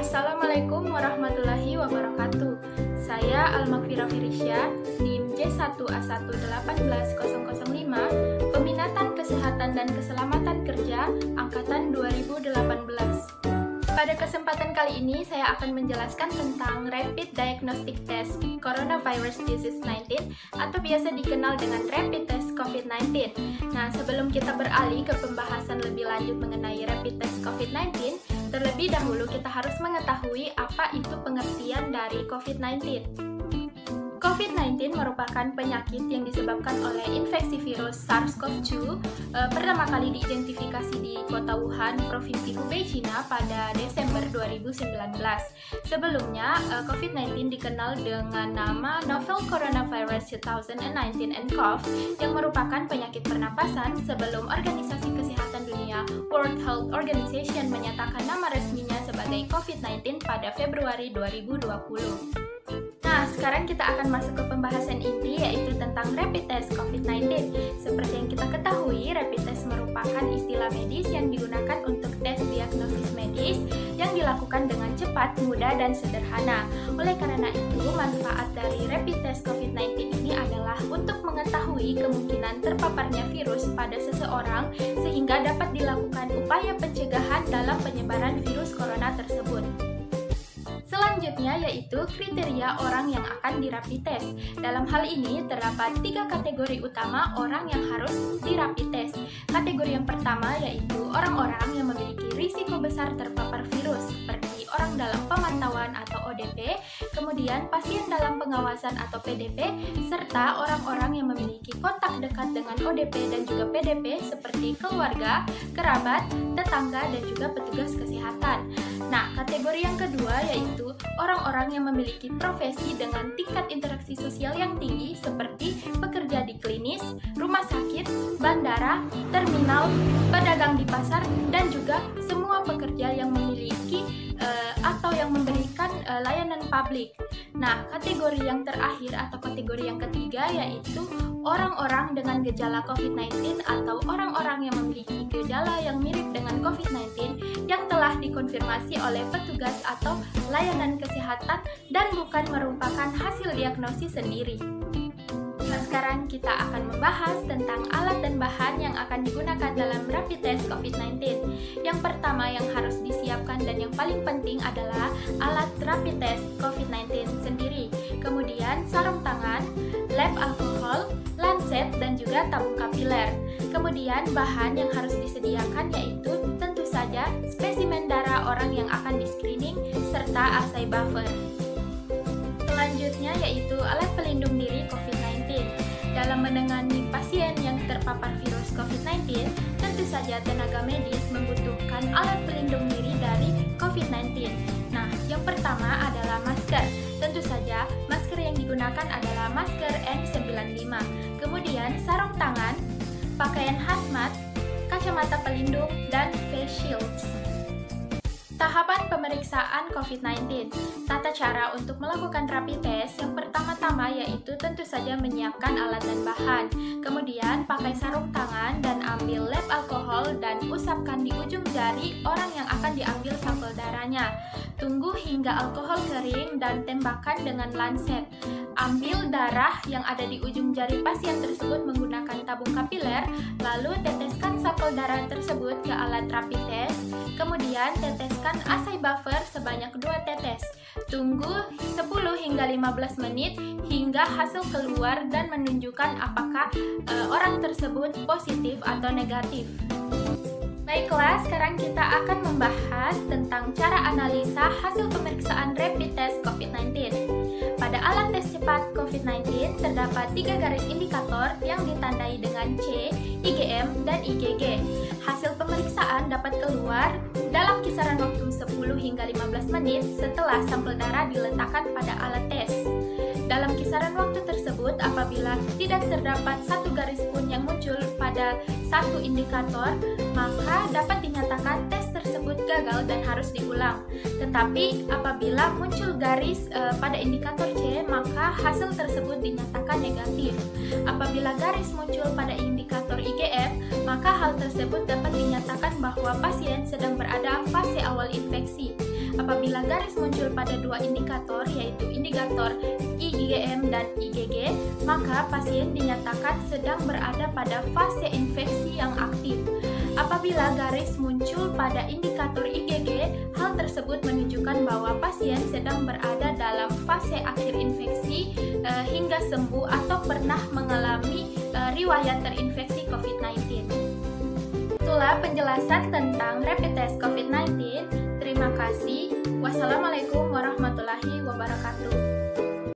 Assalamualaikum warahmatullahi wabarakatuh. Saya Almakfira Firisya, NIM J1A1-18005, Peminatan Kesehatan dan Keselamatan Kerja, Angkatan 2018. Pada kesempatan kali ini, saya akan menjelaskan tentang Rapid Diagnostic Test Coronavirus Disease 19 atau biasa dikenal dengan Rapid Test COVID-19. Nah, sebelum kita beralih ke pembahasan lebih lanjut mengenai Rapid Test COVID-19, terlebih dahulu kita harus mengetahui apa itu pengertian dari COVID-19. COVID-19 merupakan penyakit yang disebabkan oleh infeksi virus SARS-CoV-2 pertama kali diidentifikasi di kota Wuhan, Provinsi Hubei, China pada Desember 2019. Sebelumnya, COVID-19 dikenal dengan nama Novel Coronavirus 2019 nCoV yang merupakan penyakit pernapasan sebelum Organisasi Kesehatan Dunia World Health Organization menyatakan nama resminya sebagai COVID-19 pada Februari 2020. Nah, sekarang kita akan masuk ke pembahasan inti, yaitu tentang Rapid Test COVID-19. Seperti yang kita ketahui, Rapid Test merupakan istilah medis yang digunakan untuk tes diagnosis medis yang dilakukan dengan cepat, mudah, dan sederhana. Oleh karena itu, manfaat dari Rapid Test COVID-19 ini adalah untuk mengetahui kemungkinan terpaparnya virus pada seseorang sehingga dapat dilakukan upaya pencegahan dalam penyebaran virus corona tersebut. Selanjutnya yaitu kriteria orang yang akan di-rapid test. Dalam hal ini terdapat 3 kategori utama orang yang harus di-rapid test. Kategori yang pertama yaitu orang-orang yang memiliki risiko besar terpapar virus seperti orang dalam pemantauan atau ODP, kemudian pasien dalam pengawasan atau PDP, serta orang-orang yang memiliki kontak dekat dengan ODP dan juga PDP seperti keluarga, kerabat, tetangga, dan juga petugas kesehatan. Nah, kategori yang kedua yaitu orang-orang yang memiliki profesi dengan tingkat interaksi sosial yang tinggi seperti pekerja di klinis, rumah sakit, bandara, terminal, pedagang di pasar, dan juga semua pekerja yang memiliki atau yang memberikan layanan publik. Nah, kategori yang terakhir atau kategori yang ketiga yaitu orang-orang dengan gejala COVID-19 atau orang-orang yang memiliki gejala yang mirip dengan COVID-19 yang telah dikonfirmasi oleh petugas atau layanan kesehatan dan bukan merupakan hasil diagnosis sendiri. Nah, sekarang kita akan membahas tentang alat dan bahan yang akan digunakan dalam rapid test COVID-19. Yang pertama yang harus disiapkan dan yang paling penting adalah alat rapid test COVID-19 sendiri. Kemudian sarung tangan, lab alkohol, lancet, dan juga tabung kapiler. Kemudian bahan yang harus disediakan yaitu tentu saja spesimen darah orang yang akan di-screening serta assay buffer. Selanjutnya yaitu alat pelindung diri COVID-19. Dalam menangani pasien yang terpapar virus COVID-19, tentu saja tenaga medis membutuhkan alat pelindung diri dari COVID-19. Nah, yang pertama adalah masker. Tentu saja, masker yang digunakan adalah masker N95. Kemudian sarung tangan, pakaian hazmat, kacamata pelindung, dan face shields. Tahapan pemeriksaan COVID-19. Tata cara untuk melakukan rapid test yang pertama-tama yaitu tentu saja menyiapkan alat dan bahan. Kemudian pakai sarung tangan dan ambil lab alkohol dan usapkan di ujung jari orang yang akan diambil sampel darahnya. Tunggu hingga alkohol kering dan tembakkan dengan lancet. Ambil darah yang ada di ujung jari pasien tersebut menggunakan tabung kapiler, lalu teteskan sampel darah tersebut ke alat rapid test. Kemudian teteskan assay buffer sebanyak 2 tetes. Tunggu 10 hingga 15 menit hingga hasil keluar dan menunjukkan apakah orang tersebut positif atau negatif. Baiklah, sekarang kita akan membahas tentang cara analisa hasil pemeriksaan rapid test COVID-19. Pada alat tes cepat COVID-19 terdapat 3 garis indikator yang ditandai dengan C, IgM, dan IgG. Hasil pemeriksaan dapat keluar dalam kisaran waktu 10 hingga 15 menit setelah sampel darah diletakkan pada alat tes. Dalam kisaran waktu tersebut, apabila tidak terdapat satu garis pun yang muncul pada satu indikator, maka dapat dinyatakan tes tersebut gagal dan harus diulang. Tetapi apabila muncul garis pada indikator C, maka hasil tersebut dinyatakan negatif. Apabila garis muncul pada indikator IgM, maka hal tersebut dapat dinyatakan bahwa pasien sedang berada fase awal infeksi. Apabila garis muncul pada dua indikator, yaitu indikator IgM dan IgG, maka pasien dinyatakan sedang berada pada fase infeksi yang aktif. Apabila garis muncul pada indikator IgG, hal tersebut menunjukkan bahwa pasien sedang berada dalam fase akhir infeksi hingga sembuh atau pernah mengalami riwayat terinfeksi COVID-19. Itulah penjelasan tentang rapid test COVID-19. Terima kasih. Wassalamualaikum warahmatullahi wabarakatuh.